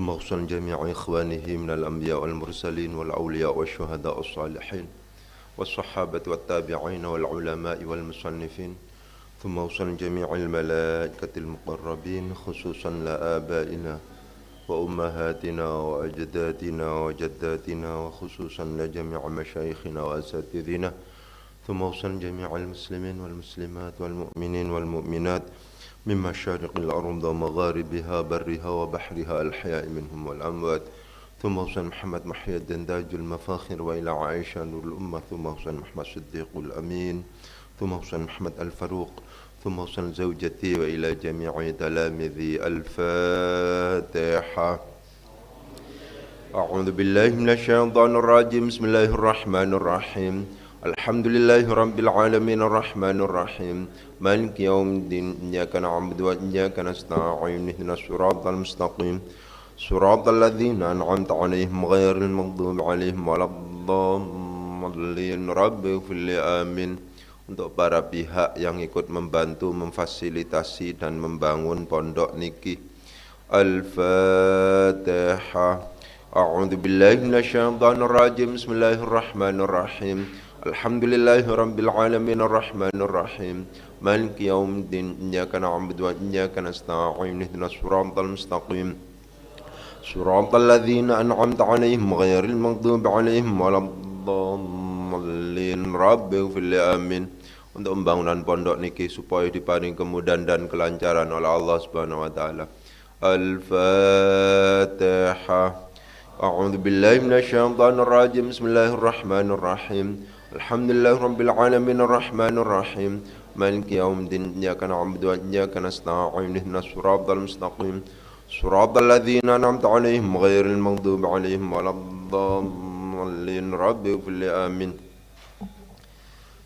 ثم اغفر جميع إخوانه من الأنبياء والمرسلين والأولياء والشهداء والصالحين والصحابة والتابعين والعلماء والمصنفين ثم اغفر جميع الملائكة المقربين خصوصا لآبائنا وأمهاتنا وأجدادنا وجداتنا وخصوصا لجميع مشايخنا وأساتذتنا ثم اغفر جميع المسلمين والمسلمات والمؤمنين والمؤمنات من مشارق الأرض ومغاربها برها وبحرها الحياء منهم والأموات ثم اغفر محمد محي الدين تاج المفاخر وإلى عائشة نور الأمة ثم اغفر محمد صديق الأمين ثم اغفر محمد الفاروق ثم اغفر زوجتي وإلى جميع تلامذي. الفاتحة. أعوذ بالله من الشيطان الرجيم. بسم الله الرحمن الرحيم. الحمد لله رب العالمين الرحمن الرحيم مالك يوم الدين إياك نعبد وإياك نستعين اهدنا الصراط المستقيم صراط الذين أنعمت عليهم غير المغضوب عليهم ولا الضالين. Rabbi ighfirli amin. Untuk para pihak yang ikut membantu memfasilitasi dan membangun pondok niki. Al-Fatihah. A'udzu billahi minasyaitonir rajim. Bismillahirrahmanirrahim. Alhamdulillahi rabbil alamin arrahmanir rahim maliki yaumiddin iyyaka na'budu wa iyyaka nasta'in ihdinas siratal mustaqim siratal ladzina an'amta 'alaihim ghairil maghdubi 'alaihim waladdallin. Rabbi ighfirli amin. Untuk pembangunan pondok niki supaya diparingi kemudahan dan kelancaran oleh Allah Subhanahu wa taala. Al-Fatihah. A'udzu billahi minasyaitonir rajim. Bismillahirrahmanirrahim. Alhamdulillahi rabbil alamin arrahmanir rahim maliki yaumiddin iyyaka na'budu wa iyyaka nasta'in ihdinas siratal mustaqim siratal ladzina an'amta 'alaihim ghairil maghdubi 'alaihim waladdallin. Rabbi ighfirli amin.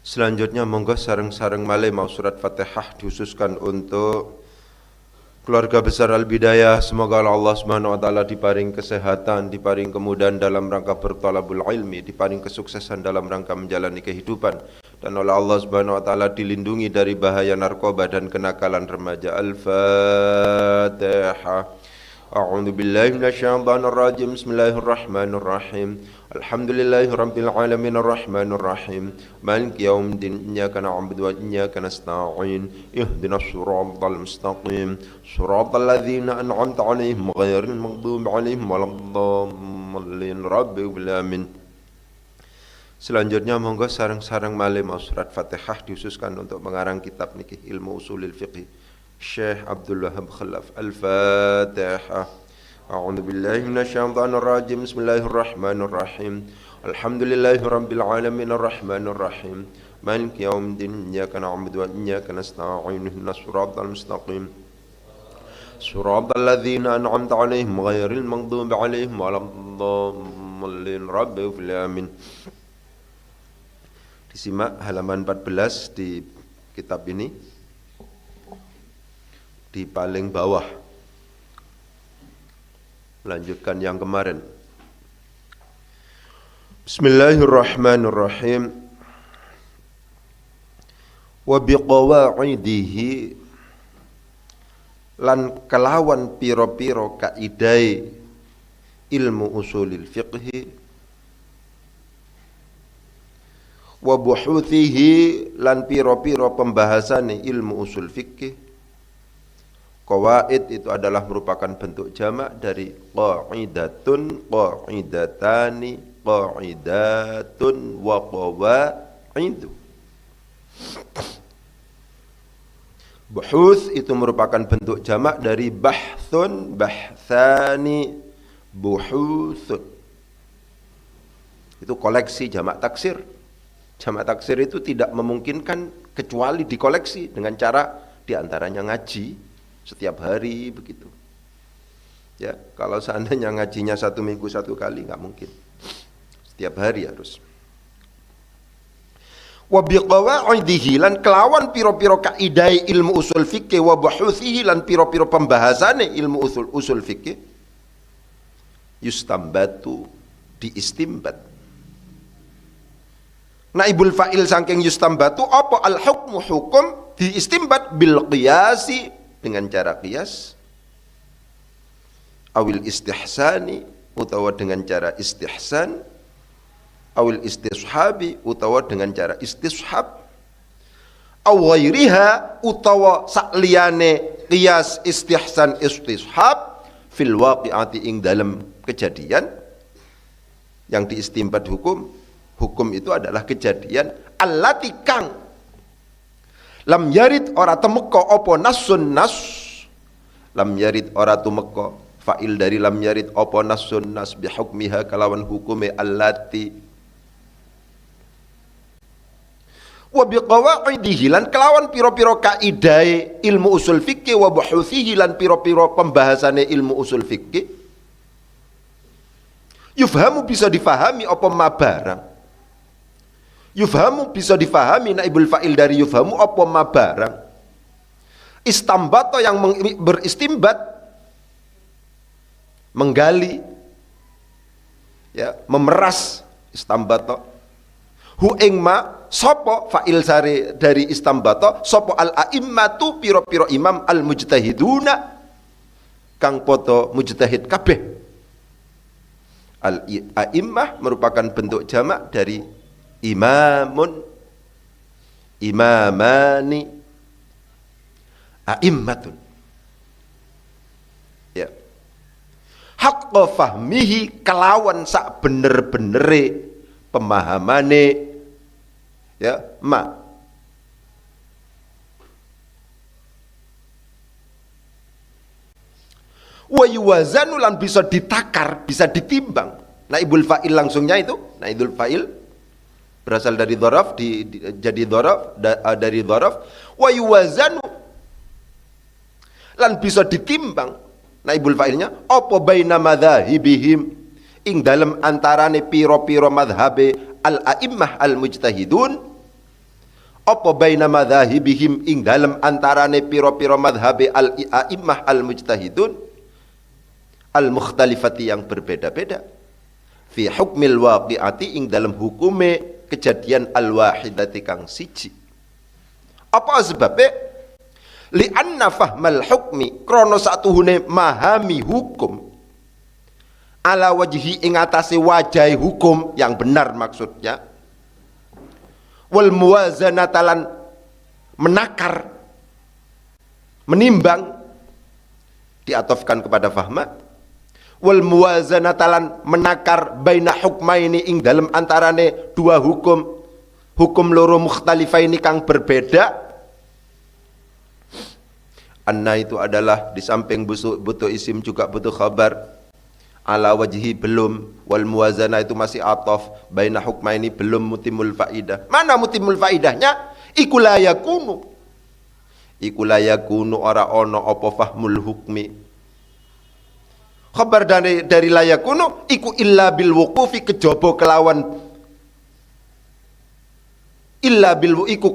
Selanjutnya monggo sareng-sareng malih mau surat Fatihah dikhususkan untuk keluarga besar Al-Bidayah. Semoga Allah Subhanahu wa taala diparing kesehatan, diparing kemudahan dalam rangka berthalabul ilmi, diparing kesuksesan dalam rangka menjalani kehidupan, dan oleh Allah Subhanahu wa taala dilindungi dari bahaya narkoba dan kenakalan remaja. Al-Fatihah. A'udzu billahi minasyaitonir rajim. Bismillahirrahmanirrahim. Alhamdulillahi rabbil alamin arrahmanir rahim maliki yaumiddin iyyaka na'budu wa iyyaka nasta'in ihdinas siratal mustaqim siratal ladzina an'amta 'alaihim ghairil maghdubi 'alaihim waladdallin. Rabbi ighfirli amin. Selanjutnya monggo sareng-sareng malih mau surat Fatihah dikhususkan untuk mengarang kitab niki Ilmu Usulil Fiqh Syekh Abdul Wahab Khalaf. Al-Fatihah. A'udzu billahi minasyaitonir rajim. Bismillahirrahmanirrahim. Alhamdulillahi rabbil alamin arrahmanir rahim maliki yaumiddin iyyaka na'budu wa iyyaka nasta'in ihdinas siratal mustaqim siratal ladzina an'amta 'alaihim ghairil maghdubi 'alaihim waladdallin. Rabbi ighfirli amin. Disimak halaman 14 di kitab ini di paling bawah. Lanjutkan yang kemarin. Bismillahirrahmanirrahim. Wa biqawaidihi lan kelawan piro-piro kaidai ilmu usulil fiqhi wa buhuthihi lan piro-piro pembahasane ilmu usul fikih. Qawaid itu adalah merupakan bentuk jamak dari qaidatun, qaidatani, qaidatun wa qawaidu. Buhuth itu merupakan bentuk jamak dari bahthun, bahthani, buhuthun. Itu koleksi jamak taksir. Jamak taksir itu tidak memungkinkan kecuali dikoleksi dengan cara diantaranya ngaji setiap hari begitu. Ya, kalau seandainya ngajinya 1 minggu 1 kali nggak mungkin. Setiap hari harus. Wa biqawaidihi lan kelawan piro-piro kaidai ilmu usul fikih wa buhuthihi lan piro-piro pembahasane ilmu usul fikih yustambatu diistimbat. Naibul fa'il saking yustambatu apa al hukmu hukum diistimbat bil qiyasi dengan cara qiyas awil istihsani utawa dengan cara istihsan, awil istishabi utawa dengan cara istishab, aw ghairiha utawa sakliyane qiyas istihsan istishab fil waqi'ati ing dalam kejadian yang diistimbat hukum. Hukum itu adalah kejadian allati kang lam yarid ora temeka apa nasun nas, lam yarid ora tumeka fa'il dari lam yarid apa nasun nas bihukmiha kalawan hukume allati wa biqawaidihi lan kelawan piro-piro kaidahe ilmu usul fikih wa buhuthihi lan piro-piro pembahasane ilmu usul fikih yufhamu bisa difahami apa ma barang, yufhamu bisa difahami naibul fa'il dari yufhamu apa ma barang, istambato yang beristimbat, menggali, ya, memeras, istambato hu ing ma sopo fa'il sari dari istambato sopo al a'immatu piro-piro imam al mujtahiduna kang poto mujtahid kabeh. Al a'immah merupakan bentuk jamak dari imamun, imamani, a'immatun, ya, haqqa fahmihi kelawan sak bener-benere pemahamane, ya, ma wa yuwazanu lan bisa ditakar, bisa ditimbang. Naibul fa'il langsungnya itu, naibul fa'il berasal dari dzaraf jadi dzaraf dari dzaraf, wa yuwazanu lan bisa ditimbang naibul fa'ilnya apa baina madzahibihim ing dalam antarane piro-piro madhabe al-a'immah al-mujtahidun, apa baina madzahibihim ing dalam antarane piro-piro madhabe al-a'immah al-mujtahidun al-mukhtalifati yang berbeda-beda fi hukmil waqi'ati ing dalam hukume kejadian al-wahidati kang siji. Apa sebabnya? Li'anna fahmal hukmi krono satuhune mahami hukum ala wajhi ing atase wajahi hukum yang benar maksudnya, wal muwazanatalan menakar, menimbang, diatofkan kepada fahma, wal muwazanatalan menakar baina hukmaini ing dalam antarane dua hukum, hukum loro mukhtalifaini kang berbeda. Anna itu adalah di samping butuh isim juga butuh khabar. Ala wajhi belum, wal muwazana itu masih atof, baina hukmaini belum mutimul faidah. Mana mutimul faidahnya? Iku la yakunu, iku la yakunu ora ono apa fahmul hukmi. Khabar dari la yakunu iku illa bil wuqufi kejaba kelawan illa bil iku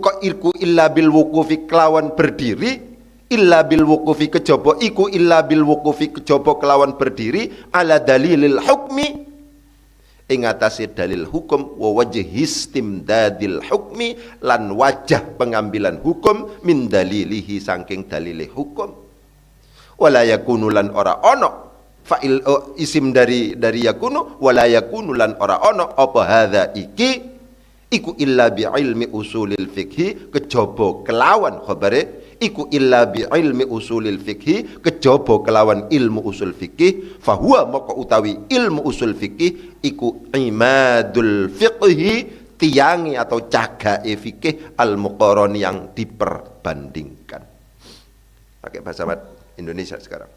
illa bil wuqufi kelawan berdiri, illa bil wuqufi kejaba iku illa bil wuqufi kejaba kelawan berdiri ala dalilil hukmi ing atase dalil hukum wa wajhi istimdadil hukmi lan wajah pengambilan hukum min dalilihi saking dalile hukum. Wala yakunu lan ora ono fa'il isim dari yakunu, wala yakunu lan ora ono apa hadza iki iku illa bi ilmi usulil fikhi kejaba kelawan khabare iku illa bi ilmi usulil fikhi kejaba kelawan ilmu usul fikih, fahuwa maka utawi ilmu usul fikih iku imadul fiqhi tiangi atau cagae fikih al muqarrani yang diperbandingkan. Pakai bahasa Indonesia sekarang.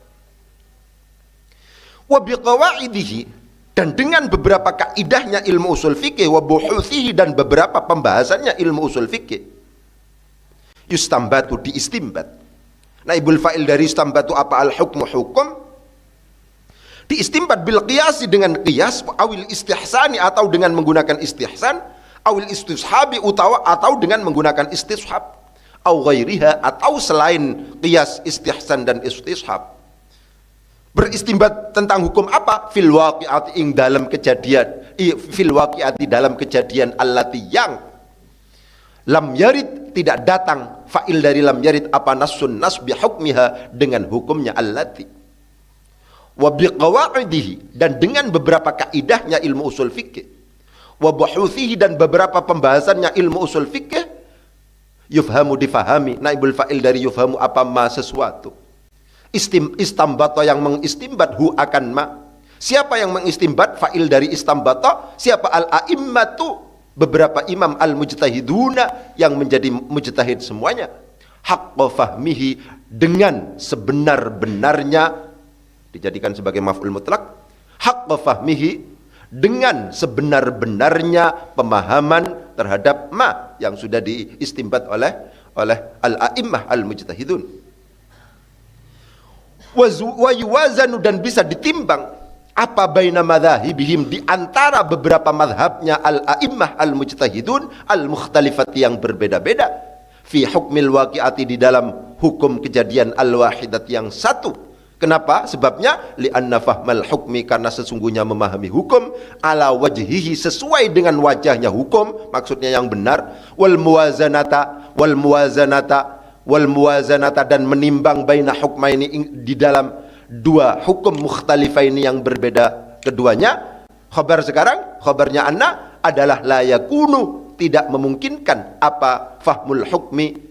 Wa biqawaidihi dan dengan beberapa kaidahnya ilmu usul fikih, wa buhuthihi dan beberapa pembahasannya ilmu usul fikih, yustambatu diistimbat. Naibul fa'il dari istambatu apa? Al hukmu hukum, diistimbat bil qiyasi dengan qiyas, awil istihsani atau dengan menggunakan istihsan, awil istishabi atau dengan menggunakan istishab, au ghairiha atau selain qiyas, istihsan dan istishab. Beristimbat tentang hukum apa? Fil waqi'ati ing dalam kejadian, fil waqi'ati dalam kejadian allati yang lam yarid tidak datang, fa'il dari lam yarid apa nasun nas bihukmiha dengan hukumnya allati, wa biqawaidihi, dan dengan beberapa kaidahnya ilmu usul fikih, wa buhuthihi, dan beberapa pembahasannya ilmu usul fikih, yufhamu, difahami, naibul fa'il dari yufhamu, apa ma, sesuatu, istambato, yang mengistimbat, hu, akan ma. Siapa yang mengistimbat? Fa'il dari istambato. Siapa? Al-a'immatu, beberapa imam, al-mujtahiduna, yang menjadi mujtahid semuanya. Haqqa fahmihi, dengan sebenar-benarnya, dijadikan sebagai maf'ul mutlak. Haqqa fahmihi, dengan sebenar-benarnya pemahaman terhadap ma yang sudah diistimbat oleh al-a'immah al-mujtahidun. Wa yuwazanu, dan bisa ditimbang, apa baina madzahibihim, di antara beberapa madhabnya al-a'immah al-mujtahidun al-mukhtalifati, yang berbeda-beda, fi hukmil waqi'ati, di dalam hukum kejadian al-wahidat, yang satu. Kenapa? Sebabnya li'anna fahmal hukmi, karena sesungguhnya memahami hukum, ala wajhihi, sesuai dengan wajahnya hukum, maksudnya yang benar, wal muwazanata, dan menimbang baina hukmaini, di dalam dua hukum mukhtalifaini yang berbeda keduanya. Khabar sekarang, khabarnya anna adalah la yakunu, tidak memungkinkan, apa fahmul hukmi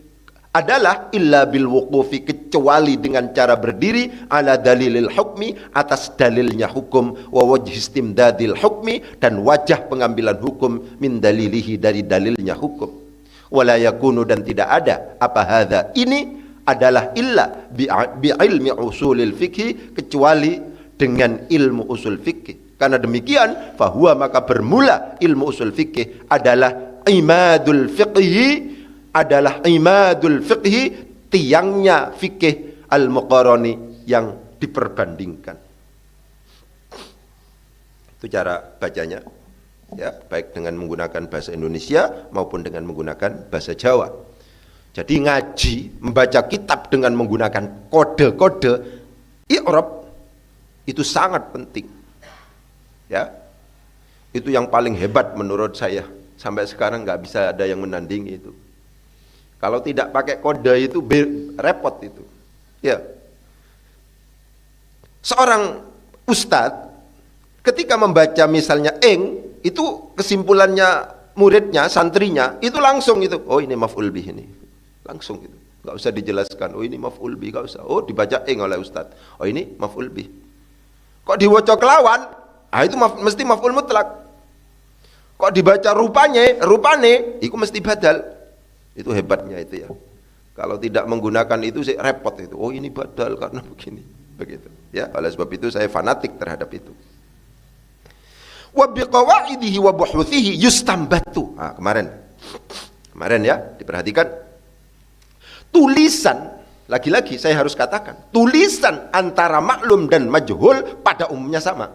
adalah illa bil wuqufi, kecuali dengan cara berdiri, ala dalilil hukmi, atas dalilnya hukum, wa wajh istimdadil hukmi, dan wajah pengambilan hukum, min dalilihi, dari dalilnya hukum. Wala yakunu, dan tidak ada, apa hadza, ini adalah illa bi ilmi usulil fikhi, kecuali dengan ilmu usul fikih. Karena demikian, fahuwa, maka bermula ilmu usul fikih adalah imadul fiqhi, tiangnya fikih al-muqarani, yang diperbandingkan. Itu cara bacanya, ya, baik dengan menggunakan bahasa Indonesia maupun dengan menggunakan bahasa Jawa. Jadi ngaji, membaca kitab dengan menggunakan kode-kode i'rab itu sangat penting. Ya. Itu yang paling hebat menurut saya. Sampai sekarang nggak bisa ada yang menandingi itu. Kalau tidak pakai kode itu repot itu. Ya. Seorang ustadz ketika membaca misalnya itu kesimpulannya muridnya, santrinya, itu langsung itu, oh ini maf'ul bih ini. Langsung gitu, nggak usah dijelaskan. Oh ini maf'ul bih, nggak usah. Oh dibaca oleh ustaz. Oh ini maf'ul bih. Kok diwocok lawan? Itu mesti maf'ul mutlak. Kok dibaca rupane, itu mesti badal. Itu hebatnya itu ya. Kalau tidak menggunakan itu saya repot itu. Oh ini badal karena begini, begitu. Ya, oleh sebab itu saya fanatik terhadap itu. Wa biqawaidihi wa buhuthihi yustambatu. Kemarin ya, diperhatikan. Tulisan, lagi-lagi saya harus katakan, tulisan antara maklum dan majhul pada umumnya sama,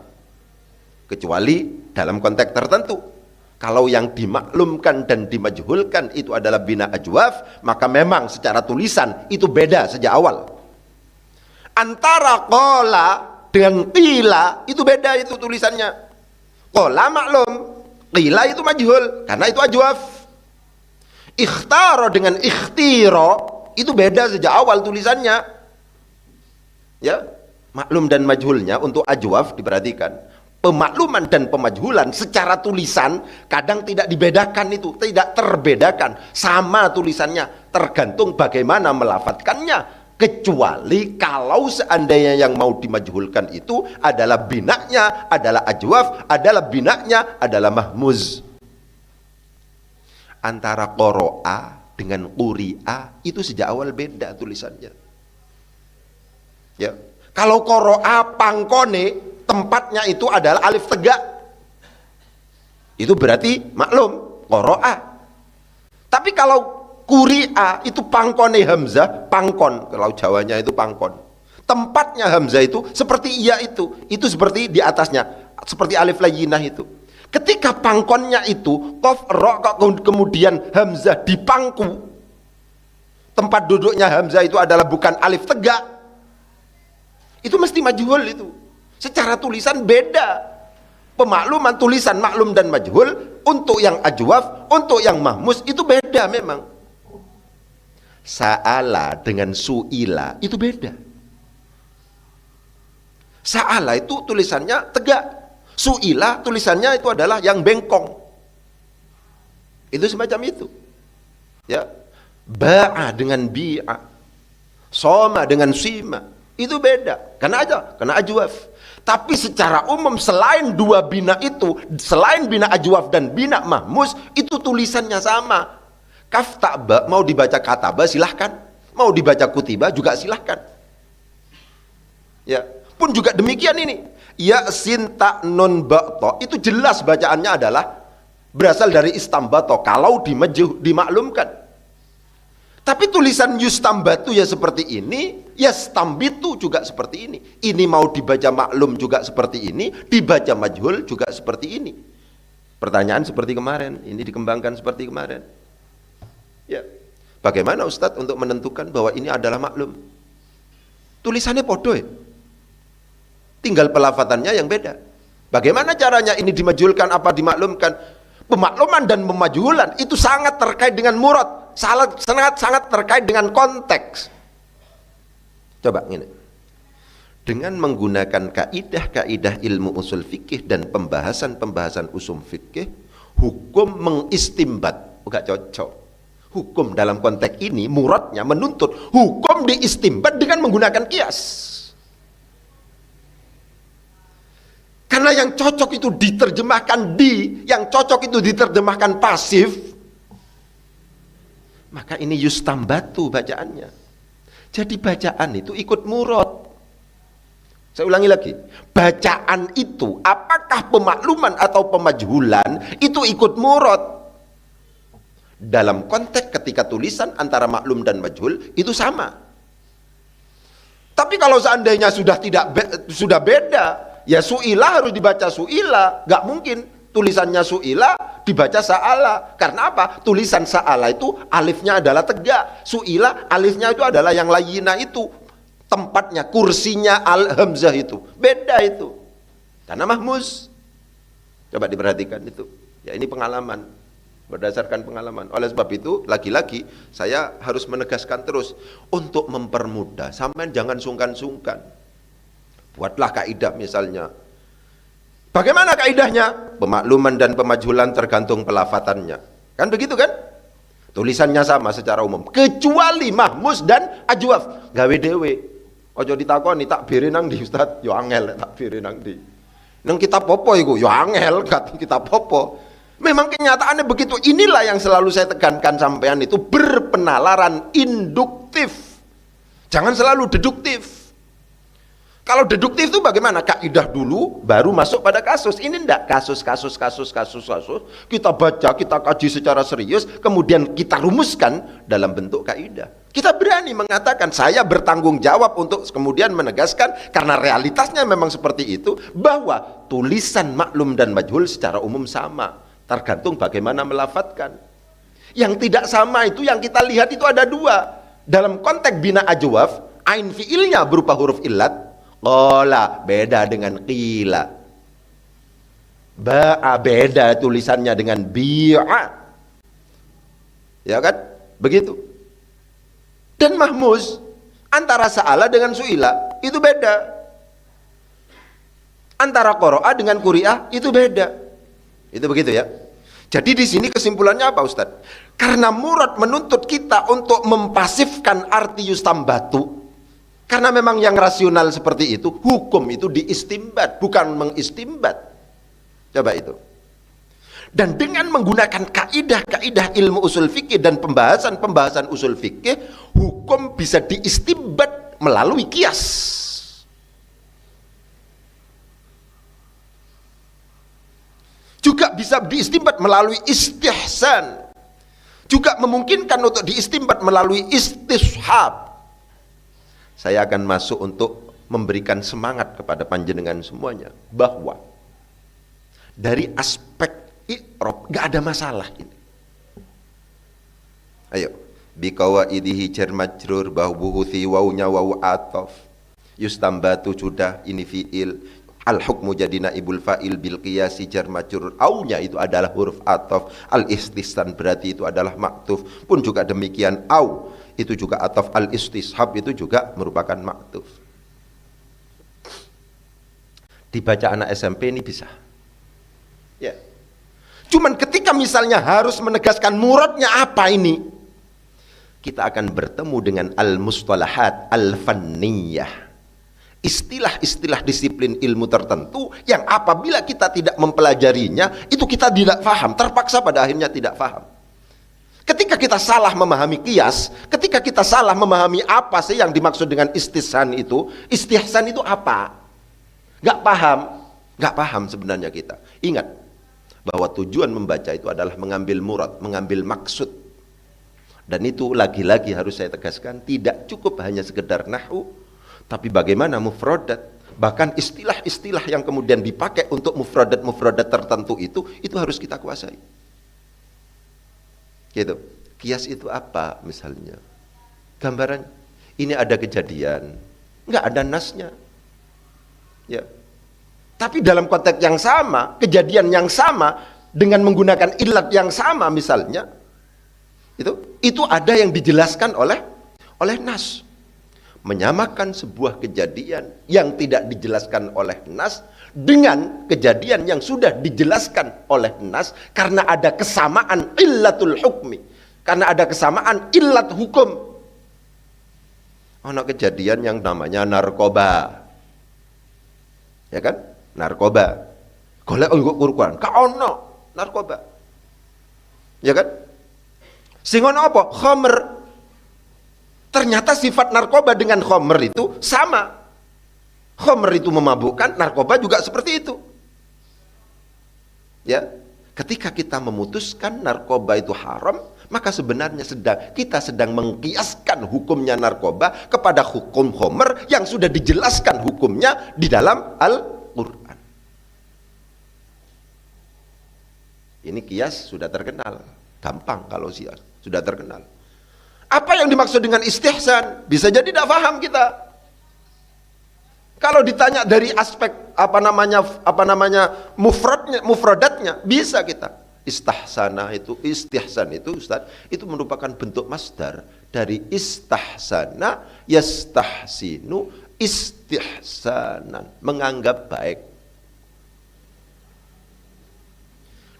kecuali dalam konteks tertentu. Kalau yang dimaklumkan dan dimajhulkan itu adalah bina ajwaf, maka memang secara tulisan itu beda sejak awal. Antara qala dengan qila itu beda, itu tulisannya. Qala maklum, qila itu majhul, karena itu ajwaf. Ikhtaro dengan ikhtiro itu beda sejak awal tulisannya. Ya, maklum dan majhulnya untuk ajwaf diperhatikan. Pemakluman dan pemajhulan secara tulisan kadang tidak dibedakan, itu tidak terbedakan, sama tulisannya, tergantung bagaimana melafatkannya. Kecuali kalau seandainya yang mau dimajhulkan itu adalah binaknya adalah ajwaf, adalah binaknya adalah mahmuz. Antara qoro'a dengan quri'a itu sejak awal beda tulisannya. Ya, kalau qoro'a pangkone, tempatnya itu adalah alif tegak, itu berarti maklum qoro'a. Tapi kalau quri'a itu pangkone hamzah, pangkon, kalau Jawanya itu pangkon. Tempatnya hamzah itu seperti iya itu seperti di atasnya, seperti alif layyinah itu. Ketika pangkonnya itu qaf ra, kemudian hamzah di pangku, tempat duduknya hamzah itu adalah bukan alif tegak, itu mesti majhul itu. Secara tulisan beda. Pemakluman tulisan maklum dan majhul untuk yang ajwaf, untuk yang mahmus itu beda memang. Sa'ala dengan su'ila itu beda. Sa'ala itu tulisannya tegak. Su'ila tulisannya itu adalah yang bengkong. Itu semacam itu. Ya. Ba'a dengan bi'a. Soma dengan sima. Itu beda. Kena ajwaf. Tapi secara umum selain dua bina itu, selain bina ajwaf dan bina mahmus, itu tulisannya sama. Kaf ta'ba mau dibaca kataba silahkan, mau dibaca kutiba juga silahkan. Ya, pun juga demikian ini. Ya sin ta nun ba ta itu jelas bacaannya adalah berasal dari istambato kalau dimaklumkan. Tapi tulisan yustambatu ya seperti ini, yastambitu juga seperti ini. Ini mau dibaca maklum juga seperti ini, dibaca majhul juga seperti ini. Pertanyaan seperti kemarin, ini dikembangkan seperti kemarin. Ya. Bagaimana Ustadz untuk menentukan bahwa ini adalah maklum? Tulisannya podo ya. Tinggal pelafatannya yang beda. Bagaimana caranya ini dimajhulkan apa dimaklumkan? Pemakluman dan pemajhulan itu sangat terkait dengan murad. Sangat terkait dengan konteks. Coba ini. Dengan menggunakan kaidah-kaidah ilmu usul fikih dan pembahasan-pembahasan usul fikih, hukum mengistimbat enggak cocok. Hukum dalam konteks ini muradnya menuntut hukum diistimbat dengan menggunakan kias. Karena yang cocok itu diterjemahkan yang cocok itu diterjemahkan pasif, maka ini yustambatu bacaannya. Jadi bacaan itu ikut murad. Saya ulangi lagi, bacaan itu apakah pemakluman atau pemajhulan itu ikut murad. Dalam konteks ketika tulisan antara maklum dan majhul itu sama. Tapi kalau seandainya sudah beda, ya su'ila harus dibaca su'ila, nggak mungkin tulisannya su'ila dibaca sa'ala. Karena apa? Tulisan sa'ala itu alifnya adalah tegak, su'ila alifnya itu adalah yang layina itu, tempatnya, kursinya al-hamzah itu beda itu, karena mahmuz. Coba diperhatikan itu ya, ini pengalaman, berdasarkan pengalaman. Oleh sebab itu lagi-lagi saya harus menegaskan terus untuk mempermudah, sampean jangan sungkan-sungkan. Buatlah kaidah misalnya. Bagaimana kaidahnya? Pemakluman dan pemajhulan tergantung pelafatannya. Kan begitu kan? Tulisannya sama secara umum, kecuali mahmus dan ajwaf. Gawe dewe. Ojo ditakoni tak biri nang di Ustaz, yo angel tak biri nang di. Nang kitab popo iku yo angel kat kitab popo. Memang kenyataannya begitu. Inilah yang selalu saya tekankan sampean itu berpenalaran induktif. Jangan selalu deduktif. Kalau deduktif itu bagaimana? Kaidah dulu baru masuk pada kasus. Ini enggak kasus. Kita baca, kita kaji secara serius, kemudian kita rumuskan dalam bentuk kaidah. Kita berani mengatakan saya bertanggung jawab untuk kemudian menegaskan, karena realitasnya memang seperti itu, bahwa tulisan maklum dan majhul secara umum sama, tergantung bagaimana melafatkan. Yang tidak sama itu yang kita lihat itu ada dua. Dalam konteks bina ajwaf, ain fiilnya berupa huruf illat, qala beda dengan qila, ba'a beda tulisannya dengan bi'a, ya kan begitu. Dan mahmuz antara sa'ala dengan su'ila itu beda, antara qara'a dengan quri'ah itu beda, itu begitu ya. Jadi di sini kesimpulannya apa Ustadz? Karena murad menuntut kita untuk mempasifkan arti yustambatu. Karena memang yang rasional seperti itu, hukum itu diistimbat, bukan mengistimbat. Coba itu. Dan dengan menggunakan kaidah-kaidah ilmu usul fikih dan pembahasan-pembahasan usul fikih, hukum bisa diistimbat melalui kias. Juga bisa diistimbat melalui istihsan. Juga memungkinkan untuk diistimbat melalui istishab. Saya akan masuk untuk memberikan semangat kepada panjenengan semuanya bahwa dari aspek i'rab gak ada masalah ini. Ayo, biqawaidihi jar majrur bahbuhu thi wawnya wawu ataf, yustambatu sudah ini fiil, al hukmu jadi naibul fa'il bil qiyasi jar majrur, aunya itu adalah huruf ataf, al ististan berarti itu adalah maktuf, pun juga demikian au itu juga ataf, al istishab itu juga merupakan maktuf. Dibaca anak SMP ini bisa. Ya. Cuman ketika misalnya harus menegaskan muradnya apa ini, kita akan bertemu dengan al-mustalahat al-fanniyah. Istilah-istilah disiplin ilmu tertentu yang apabila kita tidak mempelajarinya, itu kita tidak paham, terpaksa pada akhirnya tidak paham. Ketika kita salah memahami qiyas, ketika kita salah memahami apa sih yang dimaksud dengan istihsan itu apa? Gak paham sebenarnya kita. Ingat bahwa tujuan membaca itu adalah mengambil murad, mengambil maksud. Dan itu lagi-lagi harus saya tegaskan, tidak cukup hanya sekedar nahwu, tapi bagaimana mufradat, bahkan istilah-istilah yang kemudian dipakai untuk mufradat tertentu itu harus kita kuasai. Gitu. Qiyas itu apa misalnya? Gambaran, ini ada kejadian, nggak ada nasnya. Ya. Tapi dalam konteks yang sama, kejadian yang sama dengan menggunakan ilat yang sama misalnya, itu ada yang dijelaskan oleh nas. Menyamakan sebuah kejadian yang tidak dijelaskan oleh nas dengan kejadian yang sudah dijelaskan oleh nas karena ada kesamaan illatul hukmi, karena ada kesamaan illat hukum. Ono kejadian yang namanya narkoba, ya kan? Narkoba, golek nggo Quran, ka ono narkoba, ya kan? Sing ono apa? Khamr. Ternyata sifat narkoba dengan khamr itu sama. Khamr itu memabukkan, narkoba juga seperti itu. Ya, ketika kita memutuskan narkoba itu haram, maka sebenarnya kita sedang mengkiaskan hukumnya narkoba kepada hukum khamr yang sudah dijelaskan hukumnya di dalam Al-Quran. Ini kias sudah terkenal, gampang kalau sias sudah terkenal. Apa yang dimaksud dengan istihsan? Bisa jadi tidak paham kita. Kalau ditanya dari aspek mufradatnya bisa kita. Istihsan itu Ustaz, itu merupakan bentuk masdar dari istahsana yastahsinu istihsanan, menganggap baik.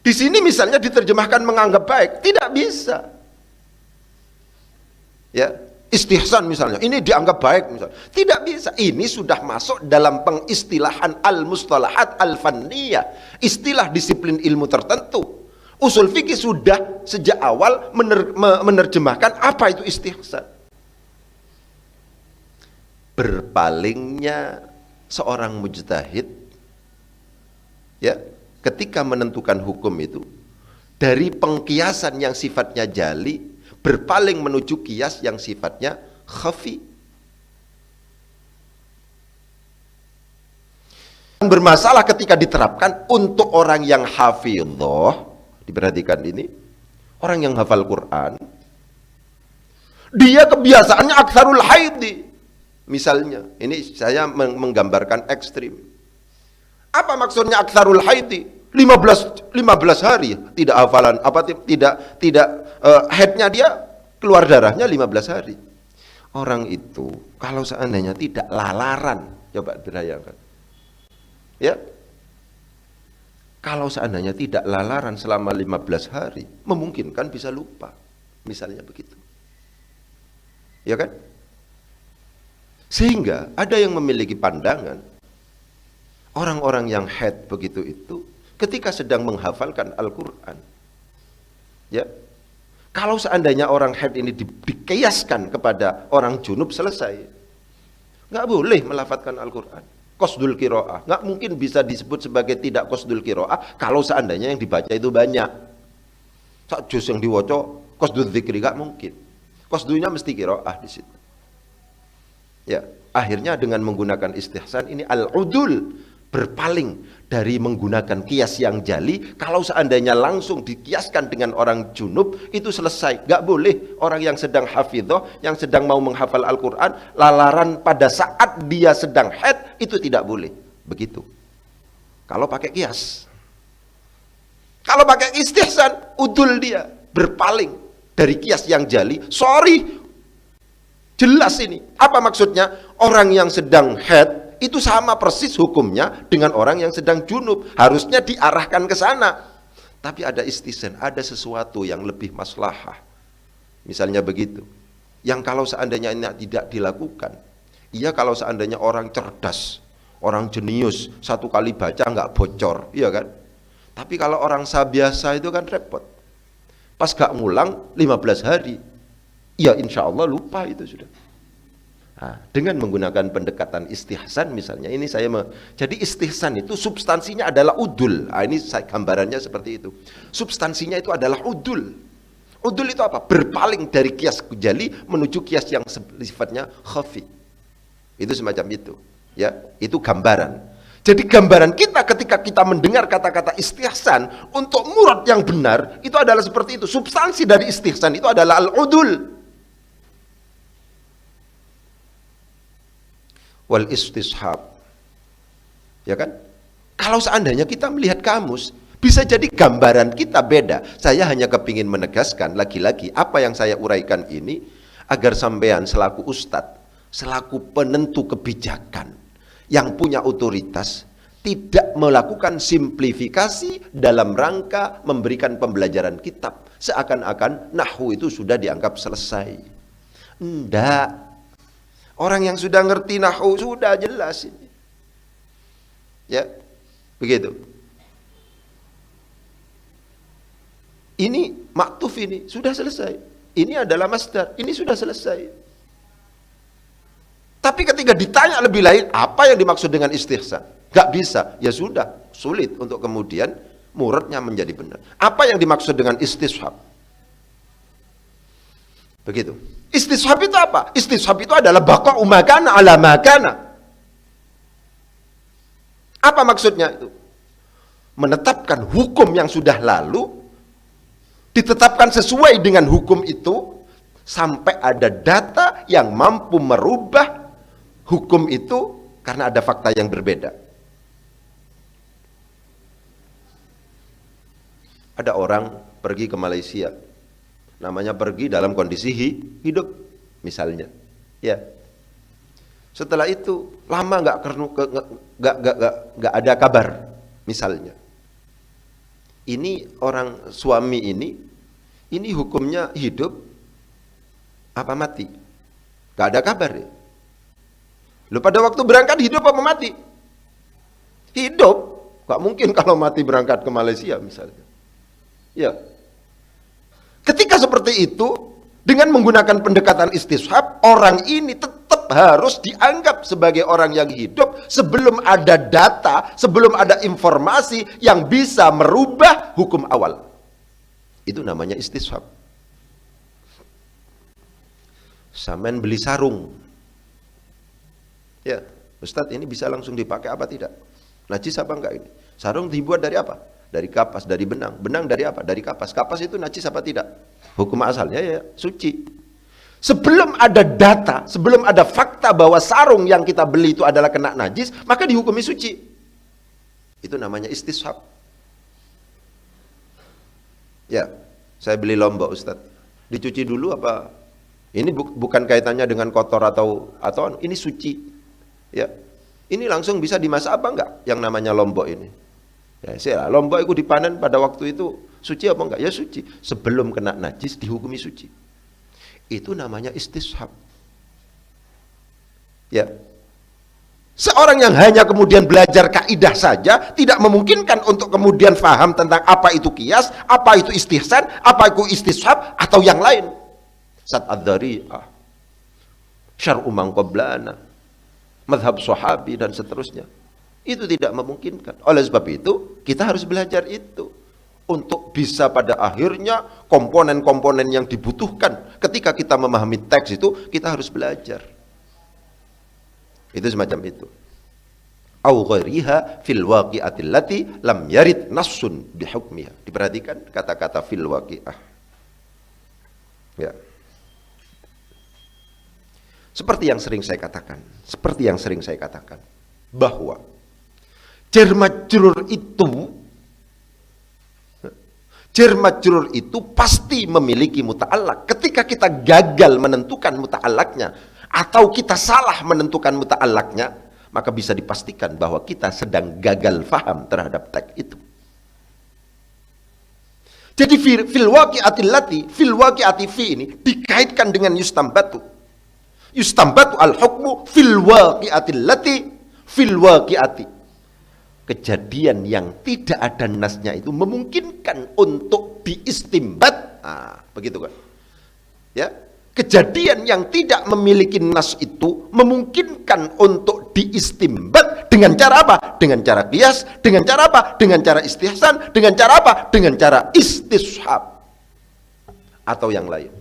Di sini misalnya diterjemahkan menganggap baik, tidak bisa. Ya, istihsan misalnya, ini dianggap baik misalnya. Tidak bisa. Ini sudah masuk dalam pengistilahan al-mustalahat al-fanniyah, istilah disiplin ilmu tertentu. Usul fikih sudah sejak awal menerjemahkan apa itu istihsan. Berpalingnya seorang mujtahid, ya, ketika menentukan hukum itu dari pengkiasan yang sifatnya jali berpaling menuju kias yang sifatnya khafi. Bermasalah ketika diterapkan untuk orang yang hafidhah. Diperhatikan ini, orang yang hafal Quran, dia kebiasaannya aktsarul haidi. Misalnya, ini saya menggambarkan ekstrim. Apa maksudnya aktsarul haidi? 15 hari tidak hafalan, headnya dia keluar darahnya 15 hari. Orang itu kalau seandainya tidak lalaran, coba berayangkan, ya, kalau seandainya tidak lalaran selama 15 hari, memungkinkan bisa lupa, misalnya begitu, ya kan? Sehingga ada yang memiliki pandangan orang-orang yang head begitu itu ketika sedang menghafalkan Al-Quran, ya, kalau seandainya orang haid ini dikiaskan kepada orang junub, selesai, nggak boleh melafadzkan Al-Quran. Qasdul qiraah nggak mungkin bisa disebut sebagai tidak qasdul qiraah kalau seandainya yang dibaca itu banyak. Sak juz yang diwaca qasdul dzikri nggak mungkin. Qasdunya mesti qiraah di situ. Ya, akhirnya dengan menggunakan istihsan ini al-udul, berpaling dari menggunakan kias yang jali. Kalau seandainya langsung dikiaskan dengan orang junub, itu selesai. Gak boleh orang yang sedang hafidhah, yang sedang mau menghafal Al-Quran, lalaran pada saat dia sedang haid, itu tidak boleh. Begitu kalau pakai kias. Kalau pakai istihsan, udul dia, berpaling dari kias yang jali. Sorry, jelas ini. Apa maksudnya? Orang yang sedang haid Itu sama persis hukumnya dengan orang yang sedang junub. Harusnya diarahkan ke sana. Tapi ada istihsan, ada sesuatu yang lebih maslahah. Misalnya begitu. Yang kalau seandainya ini tidak dilakukan, iya kalau seandainya orang cerdas, orang jenius, satu kali baca nggak bocor, iya kan? Tapi kalau orang biasa itu kan repot. Pas gak ngulang 15 hari, ya insya Allah lupa itu sudah. Nah, dengan menggunakan pendekatan istihsan misalnya, ini jadi istihsan itu substansinya adalah udul. Nah, ini gambarannya seperti itu. Substansinya itu adalah udul. Udul itu apa? Berpaling dari kias jali menuju kias yang sifatnya khafi. Itu semacam itu. Ya, itu gambaran. Jadi gambaran kita ketika kita mendengar kata-kata istihsan untuk murad yang benar, itu adalah seperti itu. Substansi dari istihsan itu adalah al-udul. Wal istishab, ya kan? Kalau seandainya kita melihat kamus, bisa jadi gambaran kita beda. Saya hanya kepingin menegaskan lagi-lagi apa yang saya uraikan ini agar sampean selaku ustadz, selaku penentu kebijakan yang punya otoritas tidak melakukan simplifikasi dalam rangka memberikan pembelajaran kitab seakan-akan nahwu itu sudah dianggap selesai. Enggak. Orang yang sudah ngerti nahwu sudah jelas ini. Ya, begitu. Ini maktuf ini sudah selesai. Ini adalah masdar, ini sudah selesai. Tapi ketika ditanya lebih lain, apa yang dimaksud dengan istihsan? Gak bisa, ya sudah, sulit untuk kemudian muradnya menjadi benar. Apa yang dimaksud dengan istishab? Begitu. Istishab itu apa? Istishab itu adalah baqa'u makana ala makana. Apa maksudnya itu? Menetapkan hukum yang sudah lalu, ditetapkan sesuai dengan hukum itu, sampai ada data yang mampu merubah hukum itu karena ada fakta yang berbeda. Ada orang pergi ke Malaysia, namanya pergi dalam kondisi hidup misalnya, ya. Setelah itu lama nggak ada kabar misalnya. Ini orang suami ini hukumnya hidup apa mati? Nggak ada kabar ya. Lu pada waktu berangkat hidup apa mati? Hidup. Nggak mungkin kalau mati berangkat ke Malaysia misalnya. Ya. Ketika seperti itu, dengan menggunakan pendekatan istishab, orang ini tetap harus dianggap sebagai orang yang hidup sebelum ada data, sebelum ada informasi yang bisa merubah hukum awal. Itu namanya istishab. Samen beli sarung. Ya, Ustadz ini bisa langsung dipakai apa tidak? Najis apa enggak ini? Sarung dibuat dari apa? Dari kapas, dari benang. Benang dari apa? Dari kapas. Kapas itu najis apa tidak? Hukum asalnya ya suci. Sebelum ada data, sebelum ada fakta bahwa sarung yang kita beli itu adalah kena najis, maka dihukumi suci. Itu namanya istishab. Ya, saya beli lombok Ustadz. Dicuci dulu apa? Ini bukan kaitannya dengan kotor atau ini suci. Ya. Ini langsung bisa dimasak apa enggak yang namanya lombok ini? Ya, saya lombok itu dipanen pada waktu itu suci apa enggak? Ya suci. Sebelum kena najis dihukumi suci. Itu namanya istishab. Ya. Seorang yang hanya kemudian belajar kaidah saja tidak memungkinkan untuk kemudian faham tentang apa itu qiyas, apa itu istihsan, apa itu istishab atau yang lain. Sat ad-dhari'ah, syar'u man qablana, madhab sahabi dan seterusnya. Itu tidak memungkinkan. Oleh sebab itu, kita harus belajar itu. Untuk bisa pada akhirnya komponen-komponen yang dibutuhkan ketika kita memahami teks itu, kita harus belajar. Itu semacam itu. Au ghairiha fil waqi'atil lati lam yarid nassun bihukmiha. Diperhatikan kata-kata fil waqi'ah. Ya. Seperti yang sering saya katakan, bahwa jar majrur itu pasti memiliki muta'allaq. Ketika kita gagal menentukan muta'allaqnya atau kita salah menentukan muta'allaqnya, maka bisa dipastikan bahwa kita sedang gagal faham terhadap teks itu. Jadi fil waqi'ati fi ini dikaitkan dengan yustambatu al-hukmu fil waqi'ati. Kejadian yang tidak ada nasnya itu memungkinkan untuk diistimbat. Begitu kan? Ya, kejadian yang tidak memiliki nas itu memungkinkan untuk diistimbat dengan cara apa? Dengan cara qiyas, dengan cara apa? Dengan cara istihsan, dengan cara apa? Dengan cara istishab atau yang lain.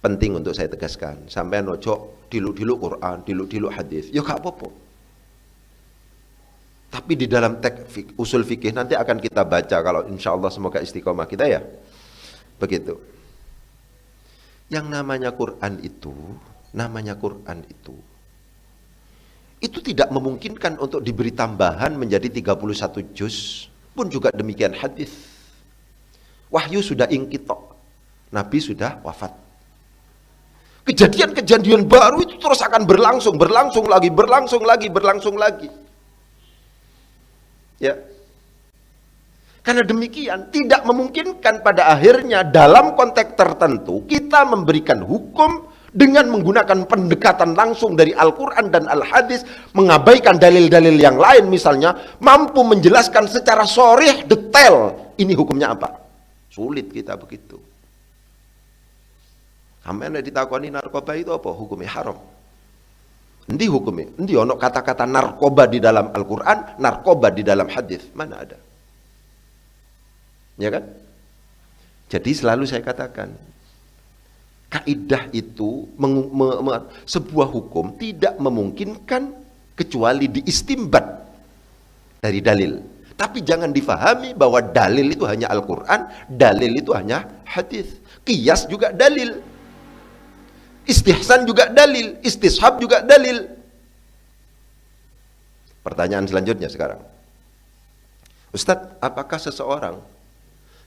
Penting untuk saya tegaskan, sampai ojo diluk-diluk Quran, diluk-diluk hadis, ya gak apa-apa. Tapi di dalam teks usul fikih nanti akan kita baca, kalau insya Allah semoga istiqomah kita ya. Begitu. Yang namanya Quran itu tidak memungkinkan untuk diberi tambahan menjadi 31 juz, pun juga demikian hadis. Wahyu sudah inqitok, Nabi sudah wafat. Kejadian-kejadian baru itu terus akan berlangsung lagi. Ya. Karena demikian tidak memungkinkan pada akhirnya dalam konteks tertentu kita memberikan hukum dengan menggunakan pendekatan langsung dari Al-Quran dan Al-Hadis, mengabaikan dalil-dalil yang lain, misalnya mampu menjelaskan secara sharih detail ini hukumnya apa. Sulit kita begitu. Sampai nek ditakoni narkoba itu apa? Hukumnya haram. Endi hukumnya? Endi ono kata-kata narkoba di dalam Al-Quran, narkoba di dalam hadis? Mana ada? Ya kan? Jadi selalu saya katakan, kaidah itu sebuah hukum tidak memungkinkan kecuali diistimbat dari dalil. Tapi jangan difahami bahwa dalil itu hanya Al-Quran, dalil itu hanya hadis. Qiyas juga dalil. Istihsan juga dalil, istishab juga dalil. Pertanyaan selanjutnya sekarang, Ustadz, apakah seseorang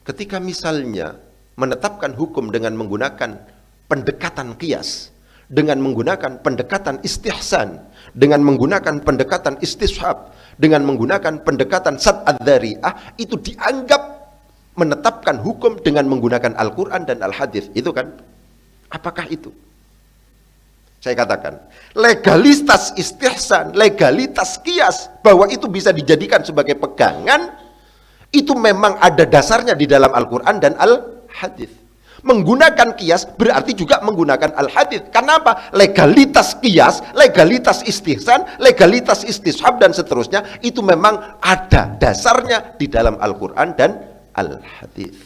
ketika misalnya menetapkan hukum dengan menggunakan pendekatan qiyas, dengan menggunakan pendekatan istihsan, dengan menggunakan pendekatan istishab, dengan menggunakan pendekatan sad adzari'ah, itu dianggap menetapkan hukum dengan menggunakan Al-Quran dan Al-Hadis? Itu kan? Apakah itu? Saya katakan, legalitas istihsan, legalitas qiyas, bahwa itu bisa dijadikan sebagai pegangan, itu memang ada dasarnya di dalam Al-Quran dan Al-Hadis. Menggunakan qiyas berarti juga menggunakan Al-Hadis. Kenapa? Legalitas qiyas, legalitas istihsan, legalitas istishab dan seterusnya, itu memang ada dasarnya di dalam Al-Quran dan Al-Hadis.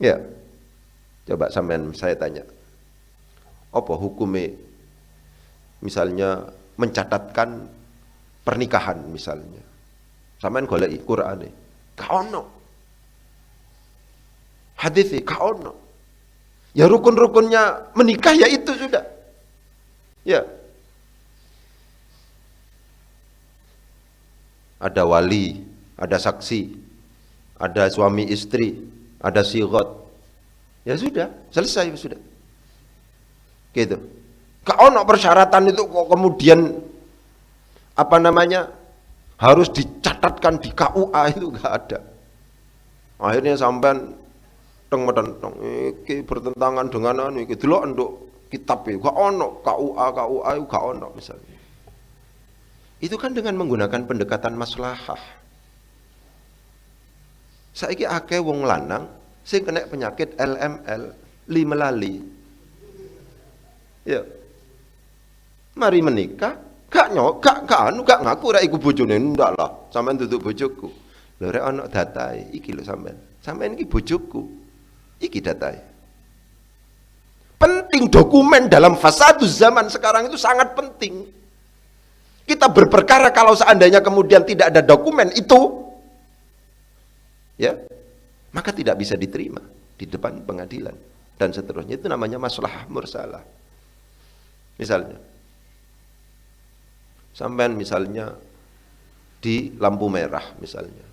Ya. Coba sampean saya tanya, apa hukumnya misalnya mencatatkan pernikahan misalnya, sampean goleki Qur'ane gak ono, hadis gak ono, ya rukun-rukunnya menikah ya itu sudah, ya ada wali, ada saksi, ada suami istri, ada sighat. Ya sudah, selesai sudah. Gitu. Gak ono persyaratan itu kok kemudian apa namanya harus dicatatkan di KUA, itu gak ada. Akhirnya sampean teng-teng iki bertentangan dengan anu iki delok nduk kitab iki gak ono KUA itu gak ono misalnya. Itu kan dengan menggunakan pendekatan maslahah. Saiki akeh wong lanang sing kena penyakit LML, limelali. Ya. Mari menikah, gak ngaku ra iku bojone, ndak lah. Sampeyan duduk bojoku. Lho rek ana datae, iki lho sampeyan. Sampeyan iki bojoku. Iki datae. Penting dokumen dalam fasaduz zaman sekarang itu sangat penting. Kita berperkara kalau seandainya kemudian tidak ada dokumen itu, ya, maka tidak bisa diterima di depan pengadilan dan seterusnya. Itu namanya maslahah mursalah. Misalnya sampean misalnya di lampu merah misalnya,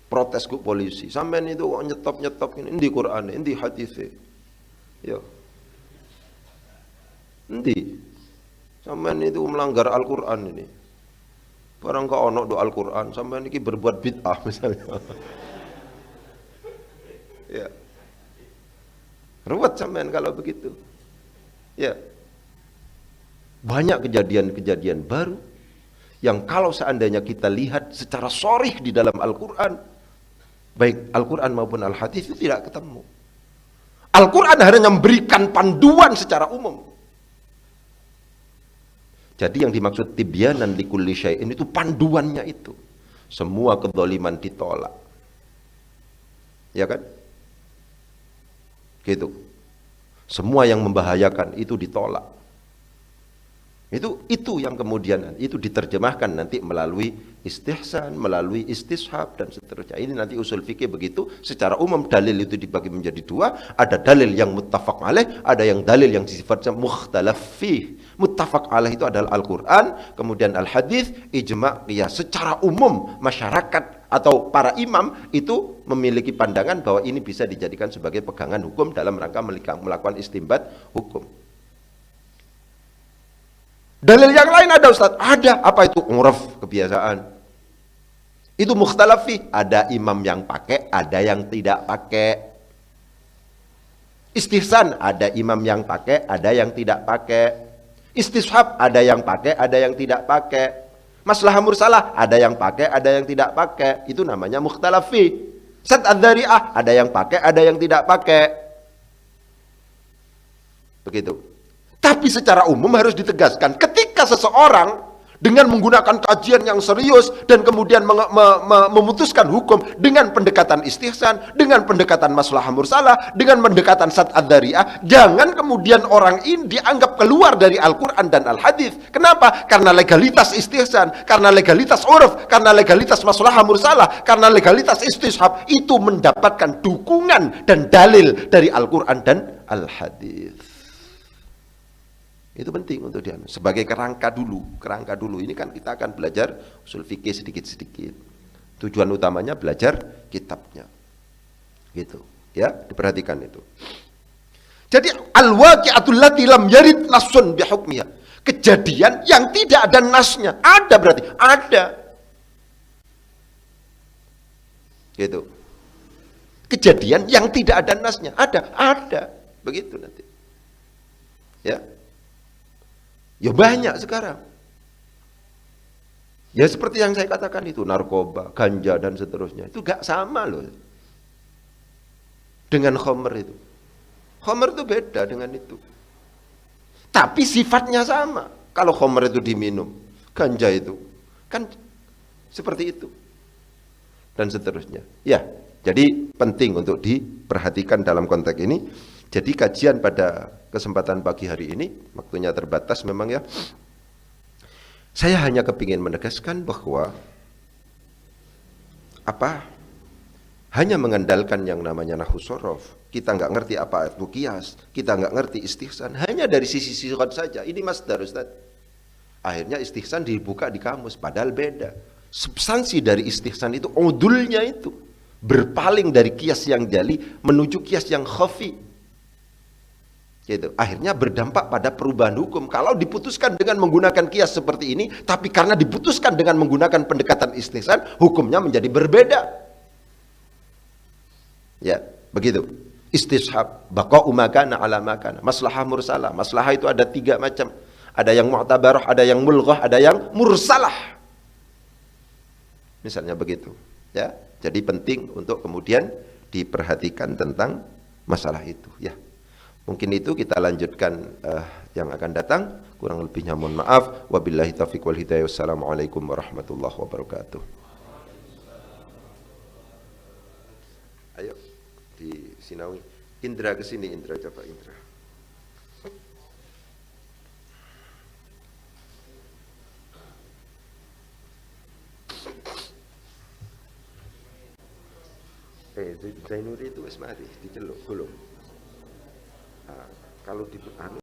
protes ke polisi. Sampean itu kok nyetop ini, endi Qur'ane, endi hadise. Ya. Endi? Sampean itu melanggar Al-Qur'an ini. Barang kok ono do Al-Qur'an, sampean iki berbuat bid'ah misalnya. Ya. Ruwet sampean kalau begitu. Ya. Banyak kejadian-kejadian baru yang kalau seandainya kita lihat secara sharih di dalam Al-Qur'an, baik Al-Qur'an maupun Al-Hadis itu tidak ketemu. Al-Qur'an hanya memberikan panduan secara umum. Jadi yang dimaksud tibyanan likulli syai'in itu panduannya itu. Semua kedzaliman ditolak. Ya kan? Gitu. Semua yang membahayakan itu ditolak. Itu yang kemudian itu diterjemahkan nanti melalui istihsan, melalui istishab dan seterusnya. Ini nanti usul fikih begitu. Secara umum dalil itu dibagi menjadi dua. Ada dalil yang muttafaq alaih, ada yang dalil yang sifatnya mukhtalaf fih. Muttafaq alaih itu adalah Al-Qur'an, kemudian Al-Hadis, ijma', qiyas. Secara umum masyarakat atau para imam itu memiliki pandangan bahwa ini bisa dijadikan sebagai pegangan hukum dalam rangka melakukan istinbat hukum. Dalil yang lain ada Ustaz? Ada. Apa itu? Uraf, kebiasaan. Itu mukhtalaf fi. Ada imam yang pakai, ada yang tidak pakai. Istihsan, ada imam yang pakai, ada yang tidak pakai. Istishab, ada yang pakai, ada yang tidak pakai. Maslahah mursalah, ada yang pakai, ada yang tidak pakai. Itu namanya mukhtalaf fi. Sad adzari'ah, ada yang pakai, ada yang tidak pakai. Begitu. Tapi secara umum harus ditegaskan, ketika seseorang dengan menggunakan kajian yang serius dan kemudian memutuskan hukum dengan pendekatan istihsan, dengan pendekatan maslahah mursalah, dengan pendekatan sad adzari'ah, jangan kemudian orang ini dianggap keluar dari Al-Quran dan Al-Hadis. Kenapa? Karena legalitas istihsan, karena legalitas uruf, karena legalitas maslahah mursalah, karena legalitas istishab itu mendapatkan dukungan dan dalil dari Al-Quran dan Al-Hadis. Itu penting untuk dia sebagai kerangka dulu. Ini kan kita akan belajar usul fikih sedikit-sedikit. Tujuan utamanya belajar kitabnya. Gitu. Ya, diperhatikan itu. Jadi al-waqi'atul lati lam yarid nasun bihukmiha. Kejadian yang tidak ada nasnya. Ada berarti, ada. Gitu. Kejadian yang tidak ada nasnya. Ada. Begitu nanti. Ya. Ya banyak sekarang. Ya seperti yang saya katakan itu, narkoba, ganja dan seterusnya. Itu gak sama loh dengan khamr itu. Khamr itu beda dengan itu. Tapi sifatnya sama. Kalau khamr itu diminum, ganja itu kan seperti itu. Dan seterusnya. Ya, jadi penting untuk diperhatikan dalam konteks ini. Jadi kajian pada kesempatan pagi hari ini, waktunya terbatas memang ya. Saya hanya kepingin menegaskan bahwa hanya mengandalkan yang namanya nahwu shorof, kita nggak ngerti apa itu qiyas, kita nggak ngerti istihsan, hanya dari sisi sifat saja. Ini masdar Ustaz. Akhirnya istihsan dibuka di kamus, padahal beda. Substansi dari istihsan itu udulnya itu berpaling dari qiyas yang jali menuju qiyas yang khafi. Gitu. Akhirnya berdampak pada perubahan hukum. Kalau diputuskan dengan menggunakan kias seperti ini, tapi karena diputuskan dengan menggunakan pendekatan istihsan, hukumnya menjadi berbeda. Ya, begitu. Istishab, baqa'u makana ala makana. Maslahah mursalah. Maslahah itu ada 3 macam. Ada yang mu'tabarah, ada yang mulghah, ada yang mursalah. Misalnya begitu. Ya, jadi penting untuk kemudian diperhatikan tentang masalah itu. Ya. Mungkin itu kita lanjutkan yang akan datang. Kurang lebihnya mohon maaf. Wabillahi taufiq wal hidayah. Wassalamualaikum warahmatullahi wabarakatuh. Ayo di Sinawi. Indra ke sini, Indra, coba Indra. Zainuri itu wis mari diceluk belum? Kalau di